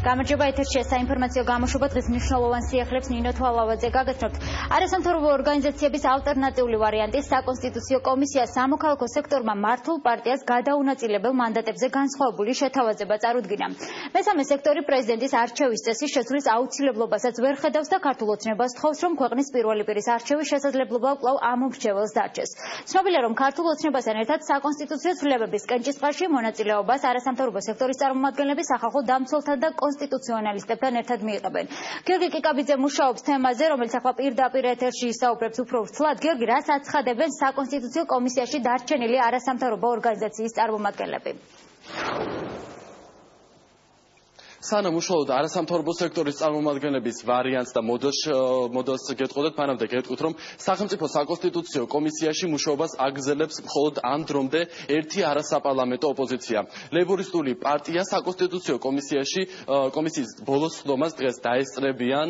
გამარჯობა, ეთერშია საინფორმაციო გამოშვება დღის მნიშვნელოვან სიახლეებს ნინო თვალავაძე გაგაცნობთ. არასამთავრობო ორგანიზაციების ალტერნატიული ვარიანტი საკონსტიტუციო კომისია სამოქალაქო სექტორმა მართულ პარტიას გადაუნაწილებელ მანდატებზე განსხვავებული შეთავაზება წარუდგინა. მესამე სექტორი პრეზიდენტის არჩევის წესის შეცვლის აუცილებლობასაც ვერ ხედავს და ქართულ ოცნებას თხოვს, რომ ქვეყნის პირველი პირის არჩევის შესაძლებლობა კვლავ ამომრჩეველს დარჩეს. ცნობილია, რომ ქართულ ოცნებასთან ერთად საკონსტიტუციო ცვლილებების კენჭისყარში მონაწილეობას არასამთავრობო სექტორის წარმომადგენლები სახალხო დამცველთა და კონსტიტუციონალისტებთან ერთად მიიღებენ. გიორგი კიკაბიძე მუშაობს თემაზე, რომელიც ახლა პირდაპირ ეთერში ისაუბრებს უფრო ვრცლად. გიორგი, რას აცხადებენ საკონსტიტუციო კომისიაში დარჩენილი არასამთავრობო ორგანიზაციის წარმომადგენლები? სანამ უშუალოდ არასამთავრობო სექტორის წარმომადგენლების ვარიანტს და მოდელს გეტყოდეთ, მანამდე გეტყვით, რომ სახელმწიფო საკონსტიტუციო კომისიაში მუშაობას აგრძელებს მხოლოდ ამ დრომდე ერთი არასაპარლამენტო ოპოზიცია. ლეიბორისტული პარტია საკონსტიტუციო კომისიის ბოლოს ხდომას დღეს დაესწრებიან,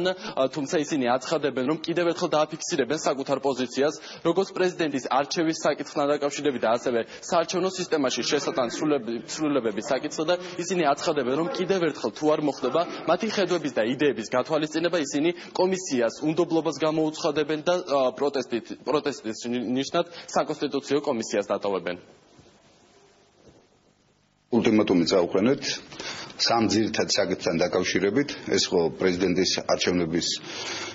თუმცა ისინი აცხადებენ, რომ კიდევ ერთხელ დააფიქსირებენ საკუთარ პოზიციას, როგორც პრეზიდენტის არჩევის საკითხთან დაკავშირებით და ასევე საარჩევნო სისტემაში შესატან ცვლილებების საკითხზე და ისინი აცხადებენ, რომ კიდევ ერთხელ თუ არ მოხდება მათი ხედვების და იდეების გათვალისწინება, ისინი კომისიას უნდობლობას გამოუცხადებენ და პროტესტის ნიშნად საკონსტიტუციო კომისიას დატოვებენ. ულტიმატუმი წაუყენეთ სამ ძირითად საკითხთან დაკავშირებით, ეს ხო პრეზიდენტის არჩევნების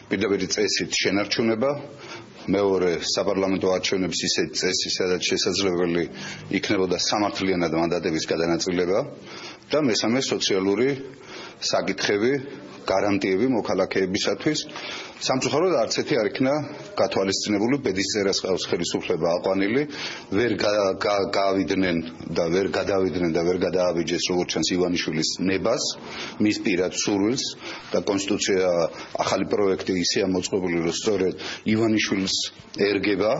პირდაპირი წესით შენარჩუნება, მეორე საპარლამენტო არჩევნების ისეთი წესი, სადაც შესაძლებელი იქნებოდა სამართლიანად მანდატების გადანაწილება და მესამე სოციალური საკითხები, გარანტიები მოქალაქეებისათვის. სამწუხაროდ არც ერთი არ იქნა გათვალისწინებული, ბედისწერას ყავს ხელისუფლება აყვანილი, ვერ გავიდნენ და ვერ გადაავიჯეს როგორც ჩანს ივანიშვილის ნებას, მის პირად სურვილს და კონსტიტუცია ახალი პროექტი ისეა მოწყობილი, რომ სწორედ ივანიშვილს ერგება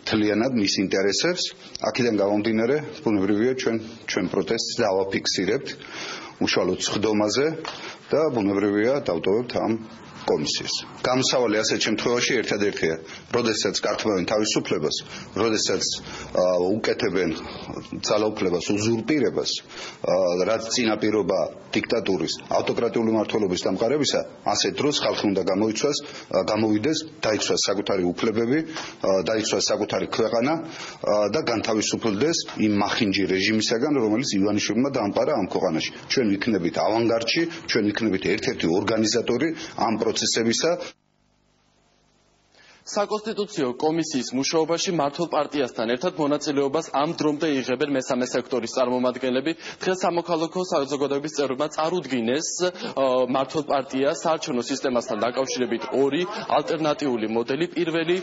მთლიანად მის ინტერესებს. აქედან გამომდინარე, ბუნებრივია ჩვენ პროტესტს დავაფიქსირებთ უშუალოდ სხდომაზე და ბუნებრივია დავტოვებთ ამ კომისიას. გამოსავალი ასეთ შემთხვევაში ერთადერთია, როდესაც კართმევენ თავისუფლებას, როდესაც უკეთებენ ძალაუფლებას, უზურპირებას, რაც წინაპირობა დიქტატურის, ავტოკრატიული მმართველობის დამყარებისა, ასეთ დროს ხალხი უნდა გამოვიდეს, დაიცვას საკუთარი უფლებები, დაიცვას საკუთარი ქვეყანა და განთავისუფლდეს იმ მახინჯი რეჟიმისაგან, რომელიც ივანიშვილმა დაამყარა ამ ქვეყანაში. ჩვენ ვიქნებით ავანგარდში, ჩვენ ვიქნებით ერთ-ერთი ორგანიზატორი ამ პროცესებისა. საკონსტიტუციო კომისიის მუშაობაში მართულ პარტიასთან ერთად მონაწილეობას ამ დრომდე იღებენ მესამე სექტორის წარმომადგენლები. დღეს სამოქალაქო საზოგადოების წევრებმა წარუდგინეს მართულ პარტიას საარჩევნო სისტემასთან დაკავშირებით ორი ალტერნატიული მოდელი. პირველი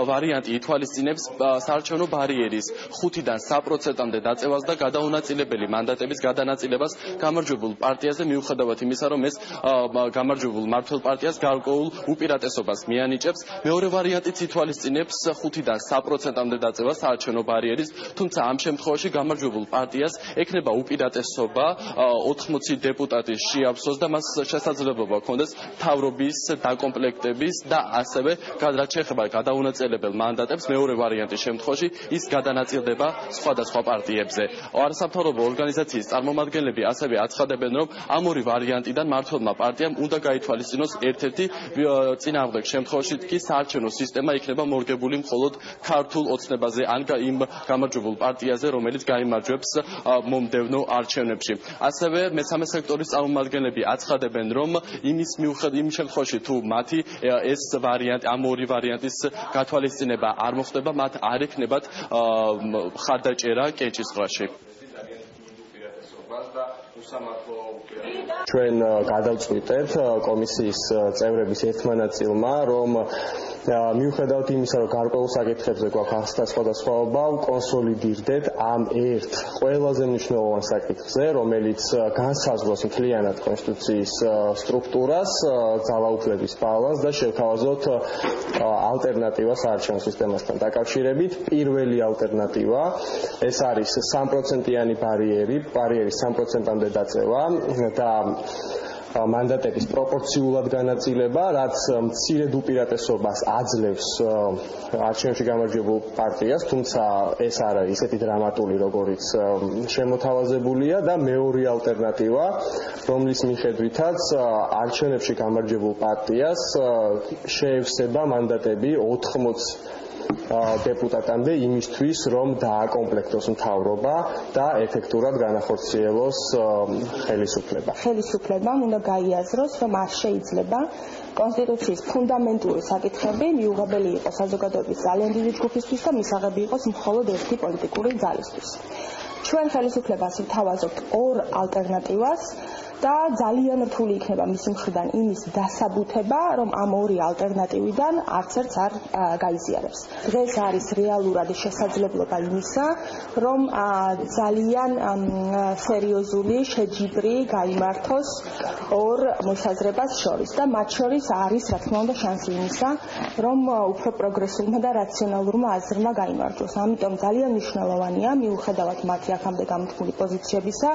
ვარიანტი ითვალისწინებს საარჩევნო ბარიერის 5-დან 3%-მდე დაწევას და გადაუნაწილებელი მანდატების გადანაწილებას გამარჯვებულ პარტიაზე, მიუხედავად იმისა, რომ ეს გამარჯვებულ მართულ პარტიას გარკვეულ უპირატესობას მიანიჭებს. მეორე ვარიანტი ითვალისწინებს 5-დან 3%-მდე დაწევას საარჩევნო ბარიერის, თუმცა ამ შემთხვევაში გამარჯვებულ პარტიას ექნება უპირატესობა 80 დეპუტატის შეავსოს და მას შესაძლებლობა ჰქონდეს მთავრობის დაკომპლექტების და ასევე რაც შეეხება გადაუნაწილებელ მანდატებს, მეორე ვარიანტის შემთხვევაში ის გადანაწილდება სხვადასხვა პარტიებზე. არასამთავრობო ორგანიზაციის წარმომადგენლები ასევე აცხადებენ, რომ ამ ორი ვარიანტიდან მართლმა პარტიამ უნდა გაითვალისწინოს ერთ-ერთი, წინააღმდეგ შემთხვევაში კი საარჩევნო სისტემა იქნება მორგებული მხოლოდ ქართულ ოცნებაზე ან იმ გამარჯვებულ პარტიაზე, რომელიც გაიმარჯვებს მომდევნო არჩევნებში. ასევე მესამე სექტორის წარმომადგენლები აცხადებენ, რომ იმ შემთხვევაში თუ მათი ეს ვარიანტი, ამ ორი ვარიანტის გათვალისწინება არ მოხდება, მათ არ ექნებათ ხარდაჭერა კენჭისყრაში. ჩვენ გადავწყვიტეთ კომისიის წევრების ერთმა ნაწილმა, რომ მიუხედავად იმისა, რომ გარკვეულ საკითხებზე გვაქვს სხვადასხვაობა, კონსოლიდირდეთ ამ ერთ ყველაზე მნიშვნელოვან საკითხზე, რომელიც განსაზღვროს მთლიანად კონსტიტუციის სტრუქტურას, ძალაუფლების ბალანსს და შევთავაზოთ ალტერნატივა საარჩევნო სისტემასთან დაკავშირებით. პირველი ალტერნატივა ეს არის 3%-იანი ბარიერის 3%-მდე დაწევა და მანდატების პროპორციულად განაწილება, რაც მცირედ უპირატესობას აძლევს არჩევნებში გამარჯვებულ პარტიას, თუმცა ეს არ არის ისეთი დრამატული, როგორიც შემოთავაზებულია და მეორე ალტერნატივა, რომლის მიხედვითაც არჩევნებში გამარჯვებულ პარტიას შეევსება მანდატები 80 დეპუტატამდე იმისთვის, რომ დააკომპლექტოს მთავრობა და ეფექტურად განახორციელოს ხელისუფლება. ხელისუფლებამ უნდა გაიაზროს, რომ არ შეიძლება კონსტიტუციის ფუნდამენტური საკითხები მიუღებელი იყოს საზოგადოების ძალიან დიდი ჯგუფისთვის და მისაღები იყოს მხოლოდ ერთი პოლიტიკური ძალისთვის. ჩვენ ხელისუფლებას ვთავაზობთ ორ ალტერნატივას და ძალიან რთული იქნება მისი მხრიდან იმის დასაბუთება, რომ ამ ორი ალტერნატივიდან არც ერთს არ გაიზიარებს. დღეს არის რეალურად შესაძლებლობა იმისა, რომ ძალიან სერიოზული შეჯიბრი გაიმართოს ორ მოსაზრებას შორის და მათ შორის არის, რა თქმა უნდა, შანსი იმისა, რომ უფრო პროგრესულმა და რაციონალურმა აზრმა გაიმარჯვოს. ამიტომ ძალიან მნიშვნელოვანია, მიუხედავად მათი აქამდე გამართული პოზიციებისა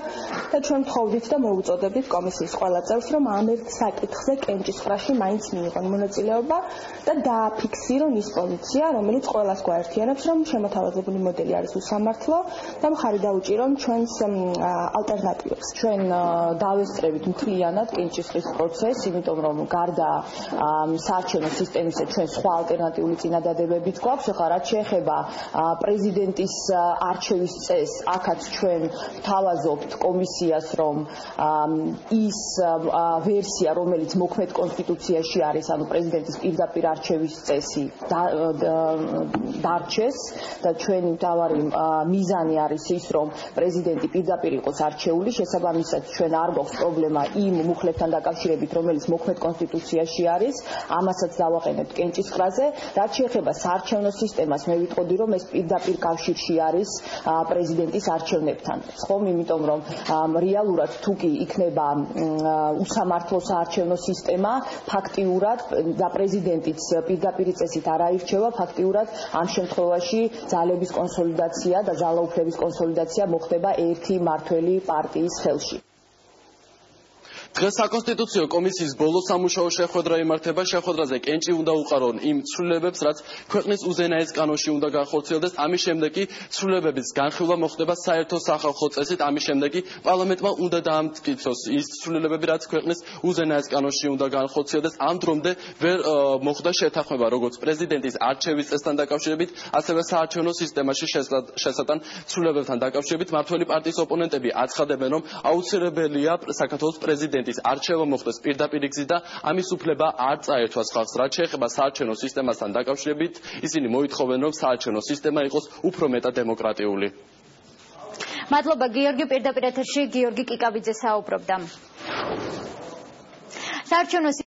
და ჩვენ ვთხოვდით და მოვუწოდებით კომისიის ყველა წევრს, რომ ამ ერთ საკითხზე კენჭისყრაში მაინც მიიღონ მონაწილეობა და დააფიქსირონ ის პოზიცია, რომელიც ყველას გვაერთიანებს, რომ შემოთავაზებული მოდელი არის უსამართლო და მხარი დაუჭირონ ჩვენს ალტერნატივებს. ჩვენ დავესწრებით მთლიანად კენჭისყრის პროცესს, იმიტომ რომ გარდა საარჩევნო სისტემისა ჩვენ სხვა ალტერნატიული წინადადებებიც გვაქვს. ახლა რაც შეეხება პრეზიდენტის არჩევის წესს, აქაც ჩვენ ვთავაზობთ კომისიას, რომ ის ვერსია, რომელიც მოქმედ კონსტიტუციაში არის, ანუ პრეზიდენტის პირდაპირ არჩევის წესი დარჩეს და ჩვენი მთავარი მიზანი არის ის, რომ პრეზიდენტი პირდაპირ იყოს არჩეული, შესაბამისად ჩვენ არ გვაქვს პრობლემა იმ მუხლებთან დაკავშირებით, რომელიც მოქმედ კონსტიტუციაში არის, ამასაც დავაყენებთ კენჭისყრაზე. რაც შეეხება საარჩევნო სისტემას, მე ვიტყოდი, რომ ეს პირდაპირ კავშირში არის პრეზიდენტის არჩევნებთან. ხომ, იმიტომ რომ რეალურად თუ კი იქნება უსამართლო საარჩევნო სისტემა, ფაქტიურად და პრეზიდენტიც პირდაპირი წესით არ აირჩევა, ფაქტიურად ამ შემთხვევაში ძალების კონსოლიდაცია და ძალაუფლების კონსოლიდაცია მოხდება ერთი მმართველი პარტიის ხელში. დღეს საკონსტიტუციო კომისიის ბოლო სამუშაო შეხვედრა იმართება. შეხვედრაზე კენჭი უნდა უყარონ იმ ცვლილებებს, რაც ქვეყნის უზენაეს კანონში უნდა განხორციელდეს. ამის შემდეგ კი ცვლილებების განხილვა მოხდება საერთო სახალხო წესით. ამის შემდეგ კი პარლამენტმა უნდა დაამტკიცოს ის ცვლილებები, რაც ქვეყნის უზენაეს კანონში უნდა განხორციელდეს. ამ დრომდე ვერ მოხდა შეთანხმება როგორც პრეზიდენტის არჩევის წესთან დაკავშირებით, ასევე საარჩევნო სისტემაში შესატან ცვლილებებთან დაკავშირებით. მმართველი პარტიის ოპონენტები აცხადებენ, რომ აუცილებელია საქართველოს პრეზიდენტის არჩევა მოხდეს პირდაპირ გზით და ამის უფლება არ წაერთვას ხალხს. რაც შეეხება საარჩევნო სისტემასთან დაკავშირებით, ისინი მოითხოვენ, რომ საარჩევნო სისტემა იყოს უფრო მეტად დემოკრატიული. მადლობა გიორგი, პირდაპირ ეთერში გიორგი კიკაბიძე საუბრობდა. საარჩევნო